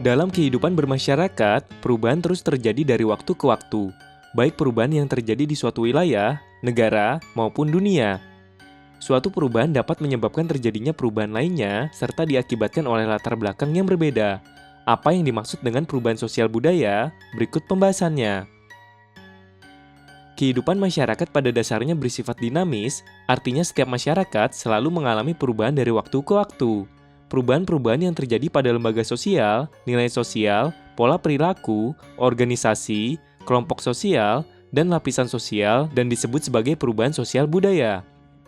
Dalam kehidupan bermasyarakat, perubahan terus terjadi dari waktu ke waktu, baik perubahan yang terjadi di suatu wilayah, negara, maupun dunia. Suatu perubahan dapat menyebabkan terjadinya perubahan lainnya, serta diakibatkan oleh latar belakang yang berbeda. Apa yang dimaksud dengan perubahan sosial budaya? Berikut pembahasannya. Kehidupan masyarakat pada dasarnya bersifat dinamis, artinya setiap masyarakat selalu mengalami perubahan dari waktu ke waktu. Perubahan-perubahan yang terjadi pada lembaga sosial, nilai sosial, pola perilaku, organisasi, kelompok sosial, dan lapisan sosial dan disebut sebagai perubahan sosial budaya.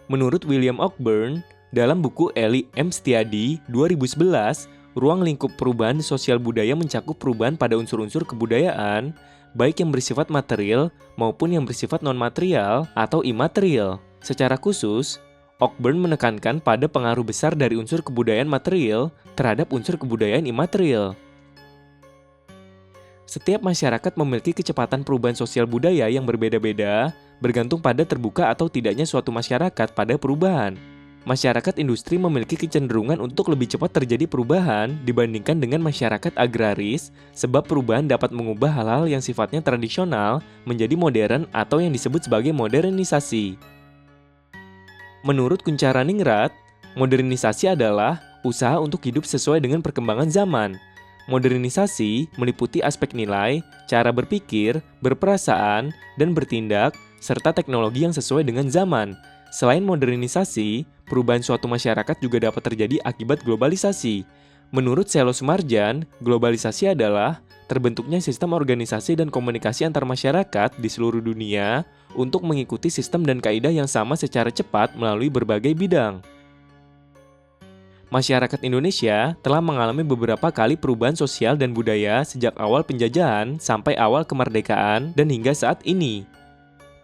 Menurut William Ogburn, dalam buku Eli M. Stiady 2011, ruang lingkup perubahan sosial budaya mencakup perubahan pada unsur-unsur kebudayaan, baik yang bersifat material maupun yang bersifat non-material atau imaterial. Secara khusus, Ogburn menekankan pada pengaruh besar dari unsur kebudayaan material terhadap unsur kebudayaan imaterial. Setiap masyarakat memiliki kecepatan perubahan sosial budaya yang berbeda-beda, bergantung pada terbuka atau tidaknya suatu masyarakat pada perubahan. Masyarakat industri memiliki kecenderungan untuk lebih cepat terjadi perubahan dibandingkan dengan masyarakat agraris, sebab perubahan dapat mengubah hal-hal yang sifatnya tradisional menjadi modern atau yang disebut sebagai modernisasi. Menurut Kuncharaningrat, modernisasi adalah usaha untuk hidup sesuai dengan perkembangan zaman. Modernisasi meliputi aspek nilai, cara berpikir, berperasaan, dan bertindak, serta teknologi yang sesuai dengan zaman. Selain modernisasi, perubahan suatu masyarakat juga dapat terjadi akibat globalisasi. Menurut Selo Sumarjan, globalisasi adalah terbentuknya sistem organisasi dan komunikasi antar masyarakat di seluruh dunia untuk mengikuti sistem dan kaidah yang sama secara cepat melalui berbagai bidang. Masyarakat Indonesia telah mengalami beberapa kali perubahan sosial dan budaya sejak awal penjajahan sampai awal kemerdekaan dan hingga saat ini.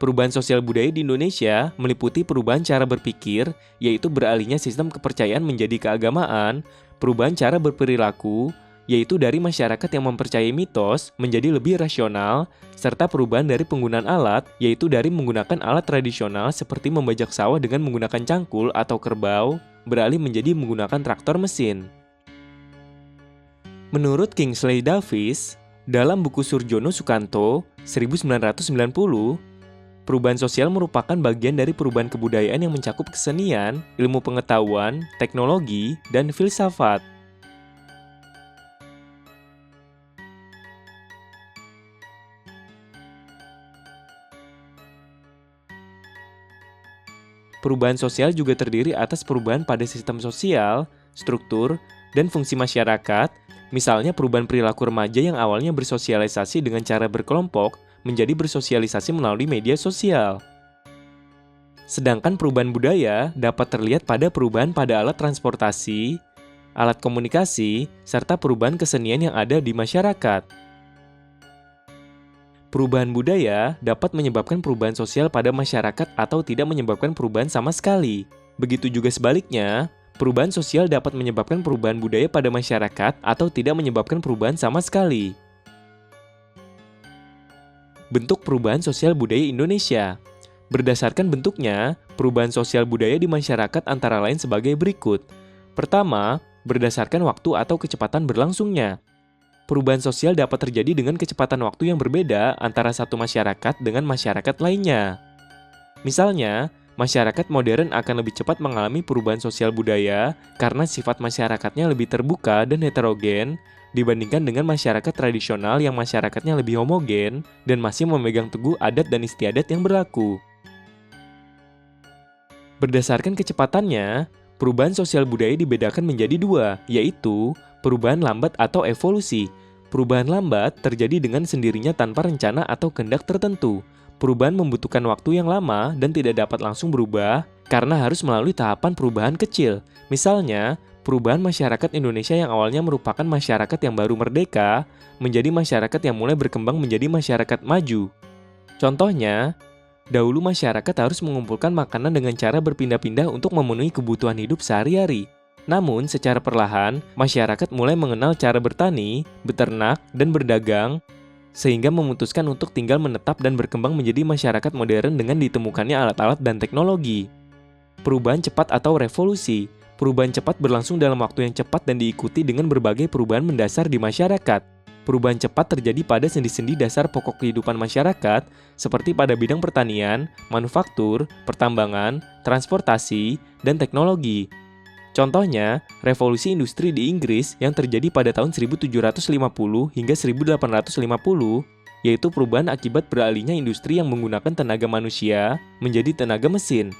Perubahan sosial budaya di Indonesia meliputi perubahan cara berpikir, yaitu beralihnya sistem kepercayaan menjadi keagamaan, perubahan cara berperilaku, yaitu dari masyarakat yang mempercayai mitos menjadi lebih rasional, serta perubahan dari penggunaan alat, yaitu dari menggunakan alat tradisional seperti membajak sawah dengan menggunakan cangkul atau kerbau, beralih menjadi menggunakan traktor mesin. Menurut Kingsley Davis, dalam buku Surjono Sukanto, 1990, perubahan sosial merupakan bagian dari perubahan kebudayaan yang mencakup kesenian, ilmu pengetahuan, teknologi, dan filsafat. Perubahan sosial juga terdiri atas perubahan pada sistem sosial, struktur, dan fungsi masyarakat, misalnya perubahan perilaku remaja yang awalnya bersosialisasi dengan cara berkelompok menjadi bersosialisasi melalui media sosial. Sedangkan perubahan budaya dapat terlihat pada perubahan pada alat transportasi, alat komunikasi, serta perubahan kesenian yang ada di masyarakat. Perubahan budaya dapat menyebabkan perubahan sosial pada masyarakat atau tidak menyebabkan perubahan sama sekali. Begitu juga sebaliknya, perubahan sosial dapat menyebabkan perubahan budaya pada masyarakat atau tidak menyebabkan perubahan sama sekali. Bentuk perubahan sosial budaya Indonesia. Berdasarkan bentuknya, perubahan sosial budaya di masyarakat antara lain sebagai berikut. Pertama, berdasarkan waktu atau kecepatan berlangsungnya. Perubahan sosial dapat terjadi dengan kecepatan waktu yang berbeda antara satu masyarakat dengan masyarakat lainnya. Misalnya, masyarakat modern akan lebih cepat mengalami perubahan sosial budaya karena sifat masyarakatnya lebih terbuka dan heterogen dibandingkan dengan masyarakat tradisional yang masyarakatnya lebih homogen dan masih memegang teguh adat dan istiadat yang berlaku. Berdasarkan kecepatannya, perubahan sosial budaya dibedakan menjadi dua, yaitu perubahan lambat atau evolusi. Perubahan lambat terjadi dengan sendirinya tanpa rencana atau kehendak tertentu. Perubahan membutuhkan waktu yang lama dan tidak dapat langsung berubah karena harus melalui tahapan perubahan kecil. Misalnya, perubahan masyarakat Indonesia yang awalnya merupakan masyarakat yang baru merdeka menjadi masyarakat yang mulai berkembang menjadi masyarakat maju. Contohnya, dahulu masyarakat harus mengumpulkan makanan dengan cara berpindah-pindah untuk memenuhi kebutuhan hidup sehari-hari. Namun, secara perlahan, masyarakat mulai mengenal cara bertani, beternak, dan berdagang, sehingga memutuskan untuk tinggal menetap dan berkembang menjadi masyarakat modern dengan ditemukannya alat-alat dan teknologi. Perubahan cepat atau revolusi. Perubahan cepat berlangsung dalam waktu yang cepat dan diikuti dengan berbagai perubahan mendasar di masyarakat. Perubahan cepat terjadi pada sendi-sendi dasar pokok kehidupan masyarakat, seperti pada bidang pertanian, manufaktur, pertambangan, transportasi, dan teknologi. Contohnya, revolusi industri di Inggris yang terjadi pada tahun 1750 hingga 1850, yaitu perubahan akibat beralihnya industri yang menggunakan tenaga manusia menjadi tenaga mesin.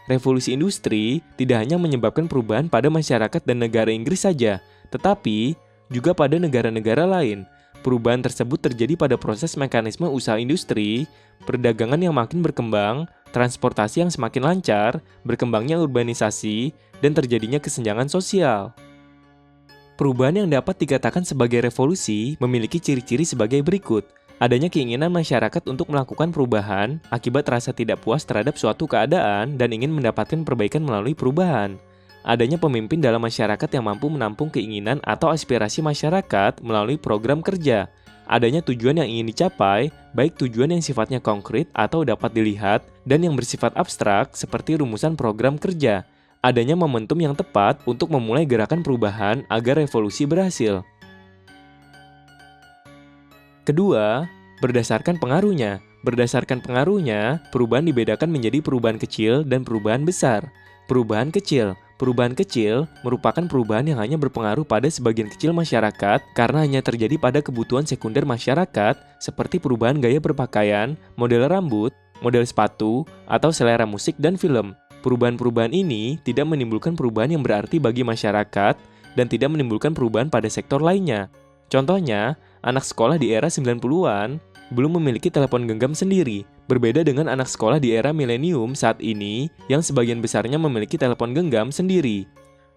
Revolusi industri tidak hanya menyebabkan perubahan pada masyarakat dan negara Inggris saja, tetapi juga pada negara-negara lain. Perubahan tersebut terjadi pada proses mekanisme usaha industri, perdagangan yang makin berkembang, transportasi yang semakin lancar, berkembangnya urbanisasi, dan terjadinya kesenjangan sosial. Perubahan yang dapat dikatakan sebagai revolusi memiliki ciri-ciri sebagai berikut. Adanya keinginan masyarakat untuk melakukan perubahan akibat rasa tidak puas terhadap suatu keadaan dan ingin mendapatkan perbaikan melalui perubahan. Adanya pemimpin dalam masyarakat yang mampu menampung keinginan atau aspirasi masyarakat melalui program kerja. Adanya tujuan yang ingin dicapai, baik tujuan yang sifatnya konkret atau dapat dilihat, dan yang bersifat abstrak seperti rumusan program kerja. Adanya momentum yang tepat untuk memulai gerakan perubahan agar revolusi berhasil. Kedua, berdasarkan pengaruhnya. Berdasarkan pengaruhnya, perubahan dibedakan menjadi perubahan kecil dan perubahan besar. Perubahan kecil merupakan perubahan yang hanya berpengaruh pada sebagian kecil masyarakat karena hanya terjadi pada kebutuhan sekunder masyarakat seperti perubahan gaya berpakaian, model rambut, model sepatu, atau selera musik dan film. Perubahan-perubahan ini tidak menimbulkan perubahan yang berarti bagi masyarakat dan tidak menimbulkan perubahan pada sektor lainnya. Contohnya, anak sekolah di era 90-an belum memiliki telepon genggam sendiri, berbeda dengan anak sekolah di era milenium saat ini yang sebagian besarnya memiliki telepon genggam sendiri.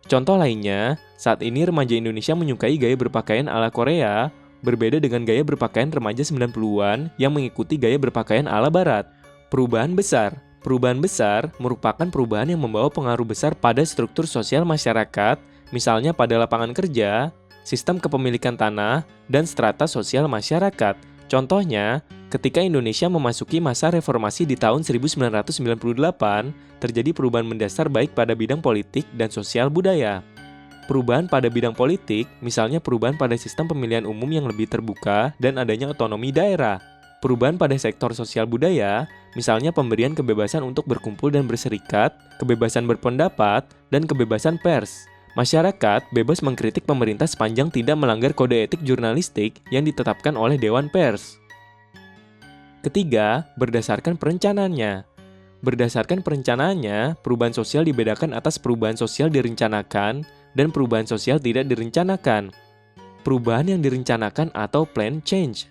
Contoh lainnya, saat ini remaja Indonesia menyukai gaya berpakaian ala Korea, berbeda dengan gaya berpakaian remaja 90-an yang mengikuti gaya berpakaian ala Barat. Perubahan besar merupakan perubahan yang membawa pengaruh besar pada struktur sosial masyarakat, misalnya pada lapangan kerja, sistem kepemilikan tanah, dan strata sosial masyarakat. Contohnya, ketika Indonesia memasuki masa reformasi di tahun 1998, terjadi perubahan mendasar baik pada bidang politik dan sosial budaya. Perubahan pada bidang politik, misalnya perubahan pada sistem pemilihan umum yang lebih terbuka dan adanya otonomi daerah. Perubahan pada sektor sosial budaya, misalnya pemberian kebebasan untuk berkumpul dan berserikat, kebebasan berpendapat, dan kebebasan pers. Masyarakat bebas mengkritik pemerintah sepanjang tidak melanggar kode etik jurnalistik yang ditetapkan oleh Dewan Pers. Ketiga, berdasarkan perencanaannya. Berdasarkan perencanaannya, perubahan sosial dibedakan atas perubahan sosial direncanakan dan perubahan sosial tidak direncanakan. Perubahan yang direncanakan atau plan change.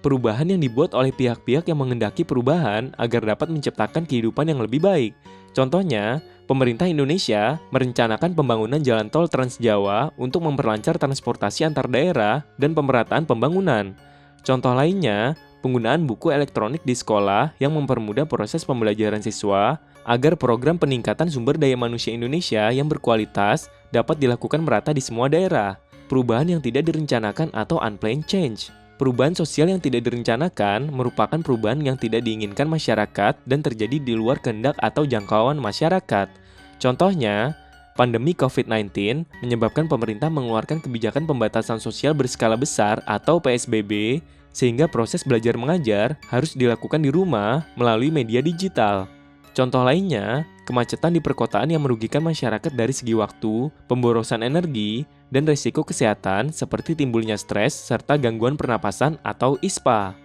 Perubahan yang dibuat oleh pihak-pihak yang menghendaki perubahan agar dapat menciptakan kehidupan yang lebih baik. Contohnya, pemerintah Indonesia merencanakan pembangunan jalan tol Trans Jawa untuk memperlancar transportasi antar daerah dan pemerataan pembangunan. Contoh lainnya, penggunaan buku elektronik di sekolah yang mempermudah proses pembelajaran siswa agar program peningkatan sumber daya manusia Indonesia yang berkualitas dapat dilakukan merata di semua daerah. Perubahan yang tidak direncanakan atau unplanned change. Perubahan sosial yang tidak direncanakan merupakan perubahan yang tidak diinginkan masyarakat dan terjadi di luar kehendak atau jangkauan masyarakat. Contohnya, pandemi COVID-19 menyebabkan pemerintah mengeluarkan kebijakan pembatasan sosial berskala besar atau PSBB, sehingga proses belajar mengajar harus dilakukan di rumah melalui media digital. Contoh lainnya, kemacetan di perkotaan yang merugikan masyarakat dari segi waktu, pemborosan energi, dan risiko kesehatan seperti timbulnya stres serta gangguan pernapasan atau ISPA.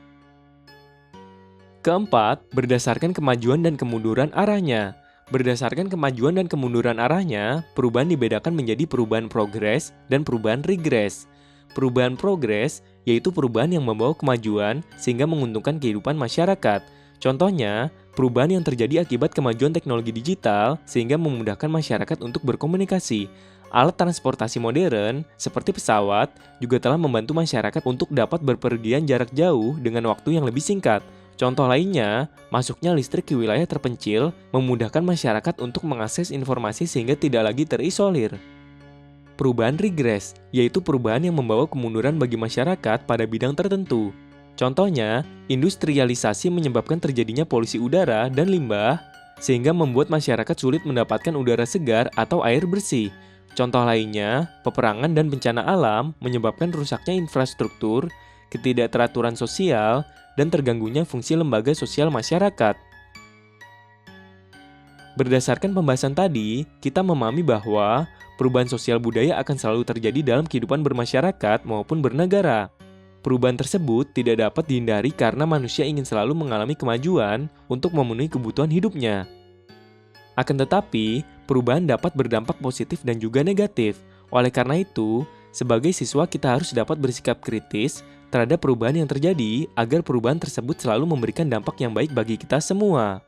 Keempat, berdasarkan kemajuan dan kemunduran arahnya. Berdasarkan kemajuan dan kemunduran arahnya, perubahan dibedakan menjadi perubahan progres dan perubahan regres. Perubahan progres yaitu perubahan yang membawa kemajuan sehingga menguntungkan kehidupan masyarakat. Contohnya, perubahan yang terjadi akibat kemajuan teknologi digital sehingga memudahkan masyarakat untuk berkomunikasi. Alat transportasi modern, seperti pesawat, juga telah membantu masyarakat untuk dapat berpergian jarak jauh dengan waktu yang lebih singkat. Contoh lainnya, masuknya listrik ke wilayah terpencil memudahkan masyarakat untuk mengakses informasi sehingga tidak lagi terisolir. Perubahan regres, yaitu perubahan yang membawa kemunduran bagi masyarakat pada bidang tertentu. Contohnya, industrialisasi menyebabkan terjadinya polusi udara dan limbah, sehingga membuat masyarakat sulit mendapatkan udara segar atau air bersih. Contoh lainnya, peperangan dan bencana alam menyebabkan rusaknya infrastruktur, ketidakteraturan sosial, dan terganggunya fungsi lembaga sosial masyarakat. Berdasarkan pembahasan tadi, kita memahami bahwa perubahan sosial budaya akan selalu terjadi dalam kehidupan bermasyarakat maupun bernegara. Perubahan tersebut tidak dapat dihindari karena manusia ingin selalu mengalami kemajuan untuk memenuhi kebutuhan hidupnya. Akan tetapi, perubahan dapat berdampak positif dan juga negatif. Oleh karena itu, sebagai siswa kita harus dapat bersikap kritis terhadap perubahan yang terjadi agar perubahan tersebut selalu memberikan dampak yang baik bagi kita semua.